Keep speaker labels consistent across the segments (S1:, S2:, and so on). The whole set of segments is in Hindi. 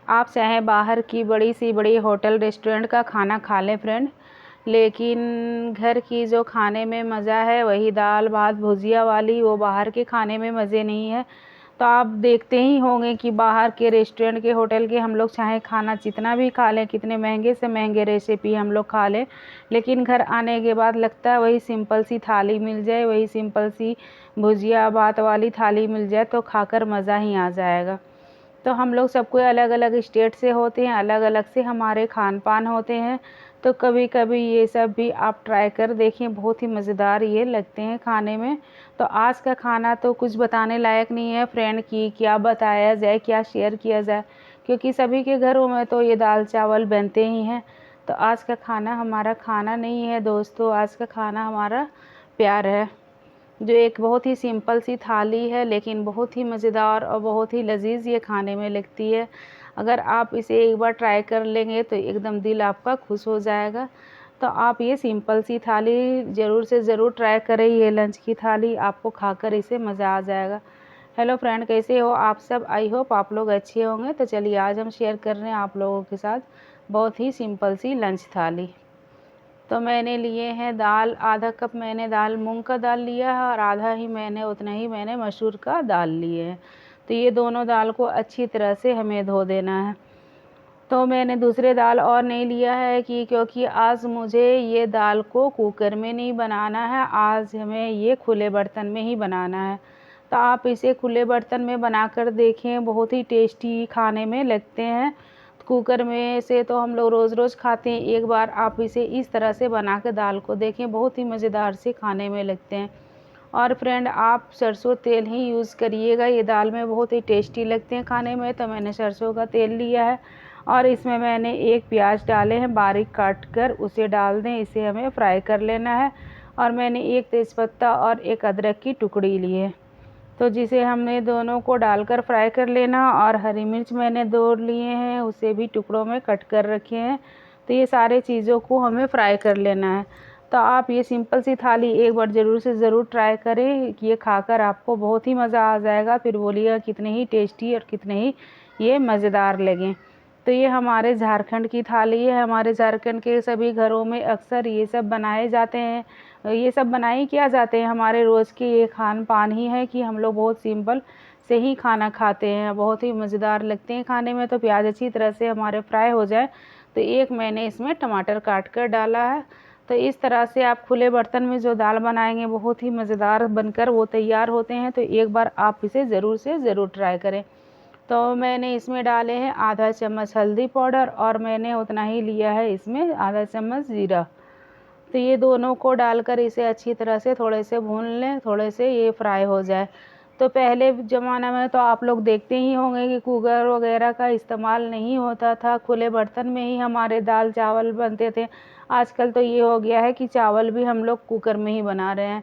S1: आप चाहे बाहर की बड़ी सी बड़ी होटल रेस्टोरेंट का खाना खा लें फ्रेंड, लेकिन घर की जो खाने में मज़ा है वही दाल भात भुजिया वाली, वो बाहर के खाने में मज़े नहीं है। तो आप देखते ही होंगे कि बाहर के रेस्टोरेंट के होटल के हम लोग चाहे खाना जितना भी खा लें, कितने महंगे से महंगे रेसिपी हम लोग खा लें, लेकिन घर आने के बाद लगता है वही सिंपल सी थाली मिल जाए, वही सिंपल सी भुजिया भात वाली थाली मिल जाए तो खाकर मज़ा ही आ जाएगा। तो हम लोग सब कोई अलग अलग स्टेट से होते हैं, अलग अलग से हमारे खान पान होते हैं। तो कभी कभी ये सब भी आप ट्राई कर देखें, बहुत ही मज़ेदार ये लगते हैं खाने में। तो आज का खाना तो कुछ बताने लायक नहीं है फ्रेंड की क्या बताया जाए, क्या शेयर किया जाए, क्योंकि सभी के घरों में तो ये दाल चावल बनते ही हैं। तो आज का खाना हमारा खाना नहीं है दोस्तों, आज का खाना हमारा प्यार है, जो एक बहुत ही सिंपल सी थाली है लेकिन बहुत ही मज़ेदार और बहुत ही लजीज ये खाने में लगती है। अगर आप इसे एक बार ट्राई कर लेंगे तो एकदम दिल आपका खुश हो जाएगा। तो आप ये सिंपल सी थाली ज़रूर से ज़रूर ट्राई करें, ये लंच की थाली आपको खाकर इसे मज़ा आ जाएगा। हेलो फ्रेंड, कैसे हो आप सब? आई होप आप लोग अच्छे होंगे। तो चलिए आज हम शेयर कर रहे हैं आप लोगों के साथ बहुत ही सिंपल सी लंच थाली। तो मैंने लिए हैं दाल, आधा कप मैंने दाल मूंग का दाल लिया है और आधा ही उतना ही मैंने मसूर का दाल लिए है। तो ये दोनों दाल को अच्छी तरह से हमें धो देना है। तो मैंने दूसरे दाल और नहीं लिया है क्योंकि आज मुझे ये दाल को कुकर में नहीं बनाना है, आज हमें ये खुले बर्तन में ही बनाना है। तो आप इसे खुले बर्तन में बनाकर देखें, बहुत ही टेस्टी खाने में लगते हैं। कुकर में से तो हम लोग रोज़ रोज़ खाते हैं, एक बार आप इसे इस तरह से बना कर दाल को देखें, बहुत ही मज़ेदार से खाने में लगते हैं। और फ्रेंड आप सरसों तेल ही यूज़ करिएगा, ये दाल में बहुत ही टेस्टी लगते हैं खाने में। तो मैंने सरसों का तेल लिया है और इसमें मैंने एक प्याज डाले हैं बारीक काट कर, उसे डाल दें, इसे हमें फ्राई कर लेना है। और मैंने एक तेज़पत्ता और एक अदरक की टुकड़ी ली है, तो जिसे हमने दोनों को डालकर फ्राई कर लेना। और हरी मिर्च मैंने 2 लिए हैं, उसे भी टुकड़ों में कट कर रखे हैं। तो ये सारे चीज़ों को हमें फ्राई कर लेना है। तो आप ये सिंपल सी थाली एक बार ज़रूर से ज़रूर ट्राई करें, कि ये खाकर आपको बहुत ही मज़ा आ जाएगा, फिर बोलिएगा कितने ही टेस्टी और कितने ही ये मज़ेदार लगें। तो ये हमारे झारखंड की थाली है, हमारे झारखंड के सभी घरों में अक्सर ये सब बनाए जाते हैं, ये सब बनाए किया जाते हैं, हमारे रोज़ के ये खान पान ही है कि हम लोग बहुत सिंपल से ही खाना खाते हैं, बहुत ही मज़ेदार लगते हैं खाने में। तो प्याज अच्छी तरह से हमारे फ्राई हो जाए तो एक मैंने इसमें टमाटर काट कर डाला है। तो इस तरह से आप खुले बर्तन में जो दाल बनाएंगे बहुत ही मज़ेदार बनकर वो तैयार होते हैं। तो एक बार आप इसे ज़रूर से ज़रूर ट्राई करें। तो मैंने इसमें डाले हैं आधा चम्मच हल्दी पाउडर और मैंने उतना ही लिया है इसमें आधा चम्मच जीरा। तो ये दोनों को डालकर इसे अच्छी तरह से थोड़े से भून लें, थोड़े से ये फ्राई हो जाए। तो पहले ज़माना में तो आप लोग देखते ही होंगे कि कुकर वगैरह का इस्तेमाल नहीं होता था, खुले बर्तन में ही हमारे दाल चावल बनते थे। आजकल तो ये हो गया है कि चावल भी हम लोग कुकर में ही बना रहे हैं,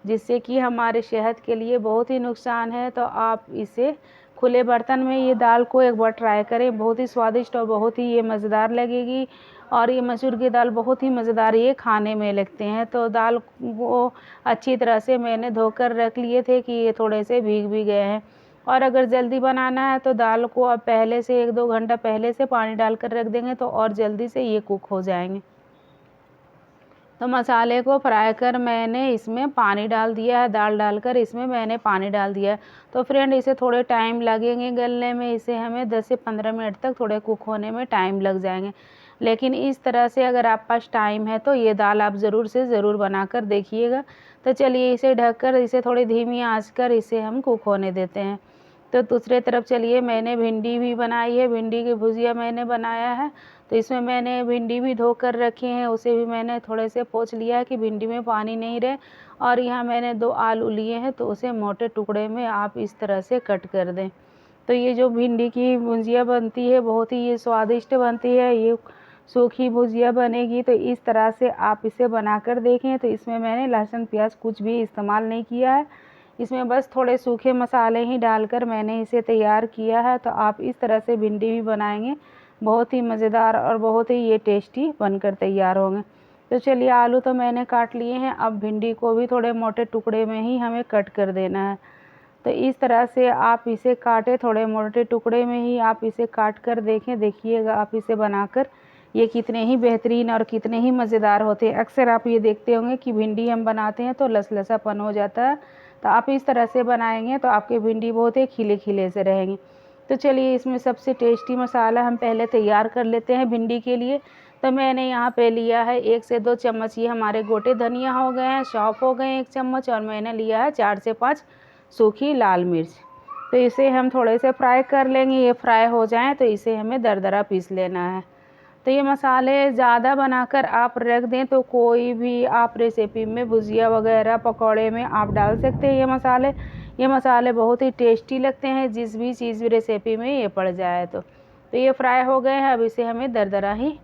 S1: जिससे कि हमारे सेहत के लिए बहुत ही नुकसान है। तो आप इसे खुले बर्तन में ये दाल को एक बार ट्राई करें, बहुत ही स्वादिष्ट और बहुत ही ये मज़ेदार लगेगी। और ये मसूर की दाल बहुत ही मज़ेदार ये खाने में लगते हैं। तो दाल को अच्छी तरह से मैंने धोकर रख लिए थे कि ये थोड़े से भीग भी गए हैं। और अगर जल्दी बनाना है तो दाल को अब पहले से 1-2 घंटा पहले से पानी डालकर रख देंगे तो और जल्दी से ये कुक हो जाएंगे। तो मसाले को फ्राई कर मैंने इसमें पानी डाल दिया है, दाल डालकर इसमें मैंने पानी डाल दिया है। तो फ्रेंड इसे थोड़े टाइम लगेंगे गलने में, इसे हमें 10 से 15 मिनट तक थोड़े कुक होने में टाइम लग जाएंगे। लेकिन इस तरह से अगर आप पास टाइम है तो ये दाल आप ज़रूर से ज़रूर बनाकर देखिएगा। तो चलिए इसे ढककर इसे थोड़ी धीमी आंच कर इसे हम कुक होने देते हैं। तो दूसरे तरफ चलिए मैंने भिंडी भी बनाई है, भिंडी की भुजिया मैंने बनाया है। तो इसमें मैंने भिंडी भी धोकर रखे हैं, उसे भी मैंने थोड़े से पोंछ लिया है कि भिंडी में पानी नहीं रहे। और यहाँ मैंने 2 आलू लिए हैं, तो उसे मोटे टुकड़े में आप इस तरह से कट कर दें। तो ये जो भिंडी की भुजिया बनती है बहुत ही ये स्वादिष्ट बनती है, ये सूखी भुजिया बनेगी। तो इस तरह से आप इसे बनाकर देखें। तो इसमें मैंने लहसुन प्याज कुछ भी इस्तेमाल नहीं किया है, इसमें बस थोड़े सूखे मसाले ही डालकर मैंने इसे तैयार किया है। तो आप इस तरह से भिंडी भी बनाएंगे, बहुत ही मज़ेदार और बहुत ही ये टेस्टी बनकर तैयार होंगे। तो चलिए आलू तो मैंने काट लिए हैं, अब भिंडी को भी थोड़े मोटे टुकड़े में ही हमें कट कर देना है। तो इस तरह से आप इसे काटें, थोड़े मोटे टुकड़े में ही आप इसे काट कर देखें, देखिएगा आप इसे बनाकर ये कितने ही बेहतरीन और कितने ही मज़ेदार होते हैं। अक्सर आप ये देखते होंगे कि भिंडी हम बनाते हैं तो लसलसापन हो जाता है, तो आप इस तरह से बनाएंगे तो आपके भिंडी बहुत ही खिले खिले से रहेंगे। तो चलिए इसमें सबसे टेस्टी मसाला हम पहले तैयार कर लेते हैं भिंडी के लिए। तो मैंने यहाँ पे लिया है 1 से 2 चम्मच ये हमारे गोटे धनिया हो गए हैं, सौंफ हो गए 1 चम्मच, और मैंने लिया है 4 से 5 सूखी लाल मिर्च। तो इसे हम थोड़े से फ्राई कर लेंगे, ये फ्राई हो जाएं तो इसे हमें दरदरा पीस लेना है। तो ये मसाले ज़्यादा बनाकर आप रख दें तो कोई भी आप रेसिपी में भुजिया वगैरह पकौड़े में आप डाल सकते हैं ये मसाले बहुत ही टेस्टी लगते हैं जिस भी चीज़ रेसिपी में ये पड़ जाए तो ये फ्राई हो गए हैं। अब इसे हमें दरदरा ही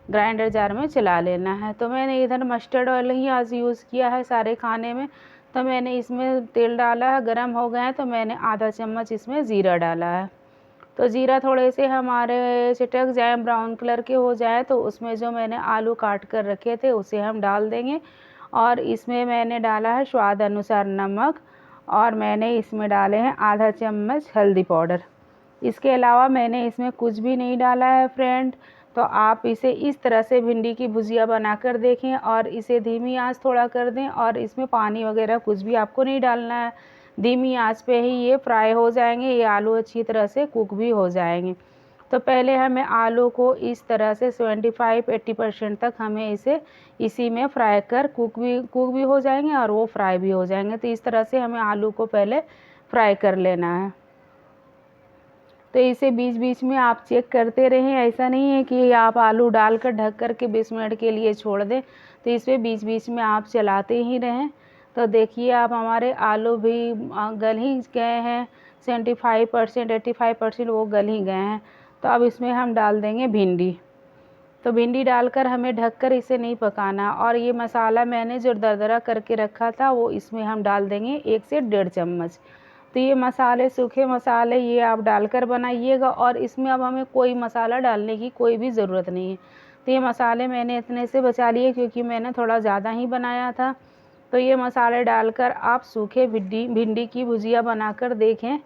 S1: ग्राइंडर जार में चला लेना है। तो मैंने इधर मस्टर्ड ऑयल ही आज यूज़ किया है सारे खाने में। तो मैंने इसमें तेल डाला है, गरम हो गए हैं तो मैंने आधा चम्मच इसमें ज़ीरा डाला है। तो ज़ीरा थोड़े से हमारे चिटक जाए, ब्राउन कलर के हो जाए, तो उसमें जो मैंने आलू काट कर रखे थे उसे हम डाल देंगे। और इसमें मैंने डाला है स्वाद अनुसार नमक, और मैंने इसमें डाले हैं आधा चम्मच हल्दी पाउडर। इसके अलावा मैंने इसमें कुछ भी नहीं डाला है फ्रेंड। तो आप इसे इस तरह से भिंडी की भुजिया बनाकर देखें और इसे धीमी आंच थोड़ा कर दें, और इसमें पानी वगैरह कुछ भी आपको नहीं डालना है। धीमी आंच पे ही ये फ्राई हो जाएंगे, ये आलू अच्छी तरह से कुक भी हो जाएंगे। तो पहले हमें आलू को इस तरह से 75-80% तक हमें इसे इसी में फ्राई कर कुक भी हो जाएंगे और वो फ्राई भी हो जाएंगे। तो इस तरह से हमें आलू को पहले फ्राई कर लेना है। तो इसे बीच बीच में आप चेक करते रहें, ऐसा नहीं है कि आप आलू डालकर ढक कर के 20 मिनट के लिए छोड़ दें। तो इसमें बीच बीच में आप चलाते ही रहें। तो देखिए आप हमारे आलू भी गल ही गए हैं, 75% 85% वो गल ही गए हैं। तो अब इसमें हम डाल देंगे भिंडी। तो भिंडी डालकर हमें ढककर इसे नहीं पकाना, और ये मसाला मैंने जो दरदरा करके रखा था वो इसमें हम डाल देंगे 1 से 1.5 चम्मच। तो ये मसाले, सूखे मसाले ये आप डालकर बनाइएगा, और इसमें अब हमें कोई मसाला डालने की कोई भी ज़रूरत नहीं है। तो ये मसाले मैंने इतने से बचा लिए क्योंकि मैंने थोड़ा ज़्यादा ही बनाया था। तो ये मसाले डालकर आप सूखे भिंडी की भुजिया बनाकर देखें,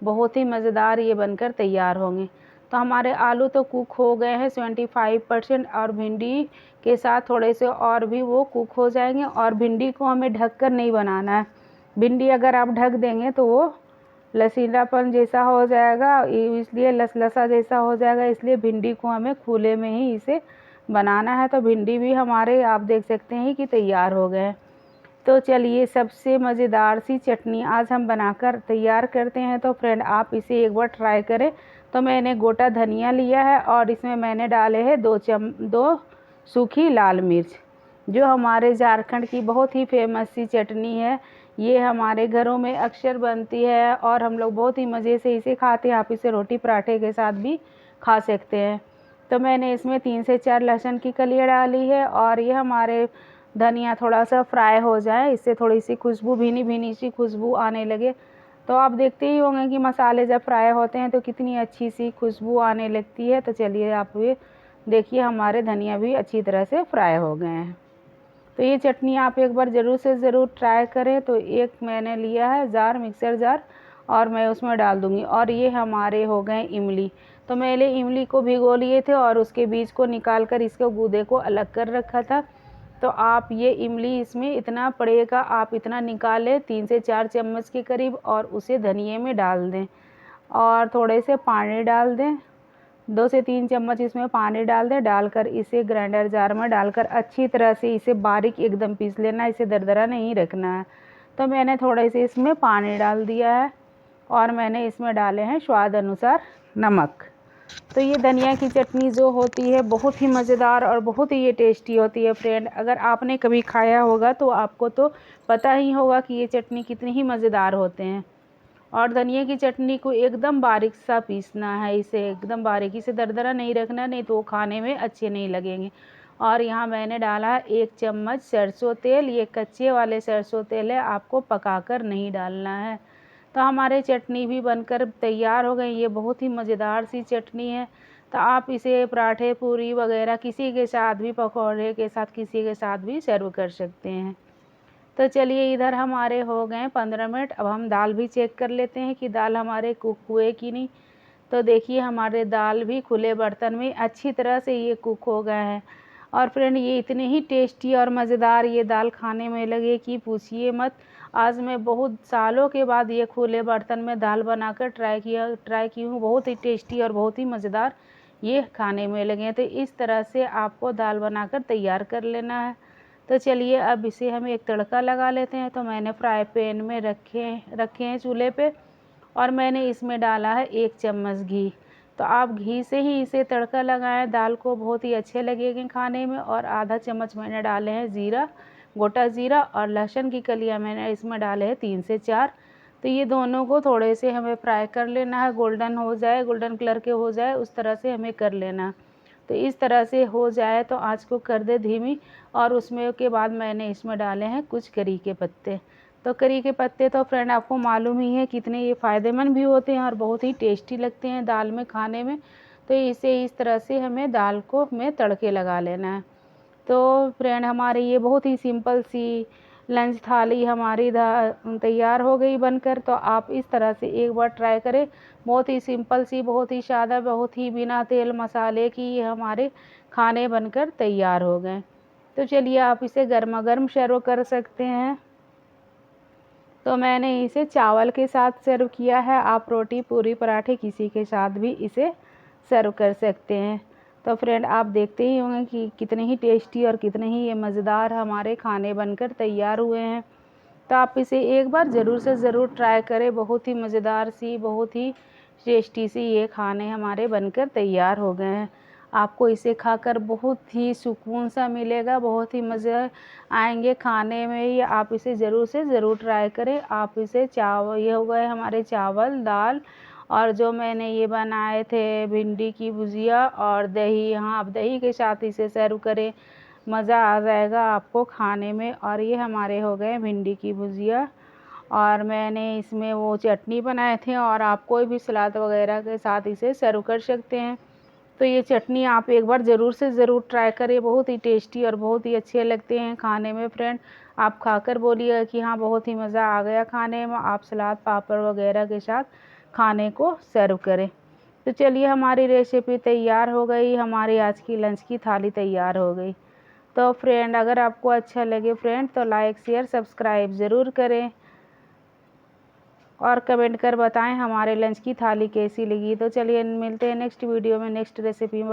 S1: बहुत ही मज़ेदार ये बनकर तैयार होंगे। तो हमारे आलू तो कुक हो गए हैं 75%, और भिंडी के साथ थोड़े से और भी वो कुक हो जाएंगे। और भिंडी को हमें ढककर नहीं बनाना है। भिंडी अगर आप ढक देंगे तो वो लसीलापन जैसा हो जाएगा, इसलिए लसलसा जैसा हो जाएगा, इसलिए भिंडी को हमें खुले में ही इसे बनाना है। तो भिंडी भी हमारे आप देख सकते हैं कि तैयार हो गए हैं। तो चलिए सबसे मज़ेदार सी चटनी आज हम बनाकर तैयार करते हैं। तो फ्रेंड आप इसे एक बार ट्राई करें। तो मैंने गोटा धनिया लिया है और इसमें मैंने डाले हैं 2 सूखी लाल मिर्च, जो हमारे झारखंड की बहुत ही फेमस सी चटनी है। ये हमारे घरों में अक्सर बनती है और हम लोग बहुत ही मज़े से इसे खाते हैं। आप इसे रोटी पराठे के साथ भी खा सकते हैं। तो मैंने इसमें 3 से 4 लहसुन की कलियाँ डाली है, और ये हमारे धनिया थोड़ा सा फ्राई हो जाए, इससे थोड़ी सी खुशबू, भीनी भीनी सी खुशबू आने लगे। तो आप देखते ही होंगे कि मसाले जब फ्राई होते हैं तो कितनी अच्छी सी खुशबू आने लगती है। तो चलिए आप ये देखिए हमारे धनिया भी अच्छी तरह से फ्राई हो गए हैं। तो ये चटनी आप एक बार ज़रूर से ज़रूर ट्राई करें। तो एक मैंने लिया है जार, मिक्सर जार, और मैं उसमें डाल दूँगी। और ये हमारे हो गए इमली। तो मैंने इमली को भिगो लिए थे और उसके बीज को निकाल कर इसके गूदे को अलग कर रखा था। तो आप ये इमली इसमें इतना पड़ेगा, आप इतना निकालें 3 से 4 चम्मच के करीब, और उसे धनिए में डाल दें और थोड़े से पानी डाल दें। 2 से 3 चम्मच इसमें पानी डाल दें। डालकर इसे ग्राइंडर जार में डालकर अच्छी तरह से इसे बारीक एकदम पीस लेना, इसे दरदरा नहीं रखना है। तो मैंने थोड़े से इसमें पानी डाल दिया है, और मैंने इसमें डाले हैं स्वाद अनुसार नमक। तो ये धनिया की चटनी जो होती है बहुत ही मज़ेदार और बहुत ही ये टेस्टी होती है फ्रेंड। अगर आपने कभी खाया होगा तो आपको तो पता ही होगा कि ये चटनी कितनी ही मज़ेदार होते हैं। और धनिया की चटनी को एकदम बारीक सा पीसना है, इसे एकदम बारीकी से दरदरा नहीं रखना, नहीं तो खाने में अच्छे नहीं लगेंगे। और यहाँ मैंने डाला 1 चम्मच सरसों तेल। ये कच्चे वाले सरसों तेल है, आपको पकाकर नहीं डालना है। तो हमारे चटनी भी बनकर तैयार हो गई। ये बहुत ही मज़ेदार सी चटनी है। तो आप इसे पराठे, पूरी वगैरह किसी के साथ भी, पकौड़े के साथ, किसी के साथ भी सर्व कर सकते हैं। तो चलिए इधर हमारे हो गए 15 मिनट। अब हम दाल भी चेक कर लेते हैं कि दाल हमारे कुक हुए कि नहीं। तो देखिए हमारे दाल भी खुले बर्तन में अच्छी तरह से ये कुक हो गए हैं। और फ्रेंड ये इतने ही टेस्टी और मज़ेदार ये दाल खाने में लगे कि पूछिए मत। आज मैं बहुत सालों के बाद ये खुले बर्तन में दाल बनाकर ट्राई की हूँ। बहुत ही टेस्टी और बहुत ही मज़ेदार ये खाने में लगे। तो इस तरह से आपको दाल बनाकर तैयार कर लेना है। तो चलिए अब इसे हम एक तड़का लगा लेते हैं। तो मैंने फ्राई पैन में रखे हैं चूल्हे पे, और मैंने इसमें डाला है 1 चम्मच घी। तो आप घी से ही इसे तड़का लगाएं, दाल को बहुत ही अच्छे लगेंगे खाने में। और आधा चम्मच मैंने डाले हैं ज़ीरा, गोटा ज़ीरा, और लहसुन की कलियां मैंने इसमें डाले हैं 3 से 4। तो ये दोनों को थोड़े से हमें फ्राई कर लेना है, गोल्डन हो जाए, गोल्डन कलर के हो जाए, उस तरह से हमें कर लेना। तो इस तरह से हो जाए तो आँच को कर दे धीमी। और उसमें के बाद मैंने इसमें डाले हैं कुछ करी के पत्ते। तो करी के पत्ते तो फ्रेंड आपको मालूम ही है कितने ये फ़ायदेमंद भी होते हैं और बहुत ही टेस्टी लगते हैं दाल में खाने में। तो इसे इस तरह से हमें दाल को में तड़के लगा लेना है। तो फ्रेंड हमारी ये बहुत ही सिंपल सी लंच थाली हमारी तैयार हो गई बनकर। तो आप इस तरह से एक बार ट्राई करें। बहुत ही सिंपल सी, बहुत ही सादा, बहुत ही बिना तेल मसाले की ये हमारे खाने बनकर तैयार हो गए। तो चलिए आप इसे गर्मा गर्म सर्व कर सकते हैं। तो मैंने इसे चावल के साथ सर्व किया है। आप रोटी, पूरी, पराठे किसी के साथ भी इसे सर्व कर सकते हैं। तो फ्रेंड आप देखते ही होंगे कि कितने ही टेस्टी और कितने ही ये मज़ेदार हमारे खाने बनकर तैयार हुए हैं। तो आप इसे एक बार ज़रूर से ज़रूर ट्राई करें। बहुत ही मज़ेदार सी, बहुत ही टेस्टी सी ये खाने हमारे बनकर तैयार हो गए हैं। आपको इसे खाकर बहुत ही सुकून सा मिलेगा, बहुत ही मज़े आएंगे खाने में। ये आप इसे ज़रूर से ज़रूर ट्राई करें। आप इसे चावल, ये हो गए हमारे चावल, दाल, और जो मैंने ये बनाए थे भिंडी की भुजिया और दही। हाँ, आप दही के साथ इसे सर्व करें, मज़ा आ जाएगा आपको खाने में। और ये हमारे हो गए भिंडी की भुजिया, और मैंने इसमें वो चटनी बनाए थे, और आप कोई भी सलाद वगैरह के साथ इसे सर्व कर सकते हैं। तो ये चटनी आप एक बार ज़रूर से ज़रूर ट्राई करें। बहुत ही टेस्टी और बहुत ही अच्छे लगते हैं खाने में फ्रेंड। आप खाकर बोलिएगा कि हाँ बहुत ही मज़ा आ गया खाने में। आप सलाद, पापड़ वगैरह के साथ खाने को सर्व करें। तो चलिए हमारी रेसिपी तैयार हो गई, हमारी आज की लंच की थाली तैयार हो गई। तो फ्रेंड अगर आपको अच्छा लगे फ्रेंड तो लाइक, शेयर, सब्सक्राइब ज़रूर करें, और कमेंट कर बताएं हमारे लंच की थाली कैसी लगी। तो चलिए मिलते हैं नेक्स्ट वीडियो में, नेक्स्ट रेसिपी में।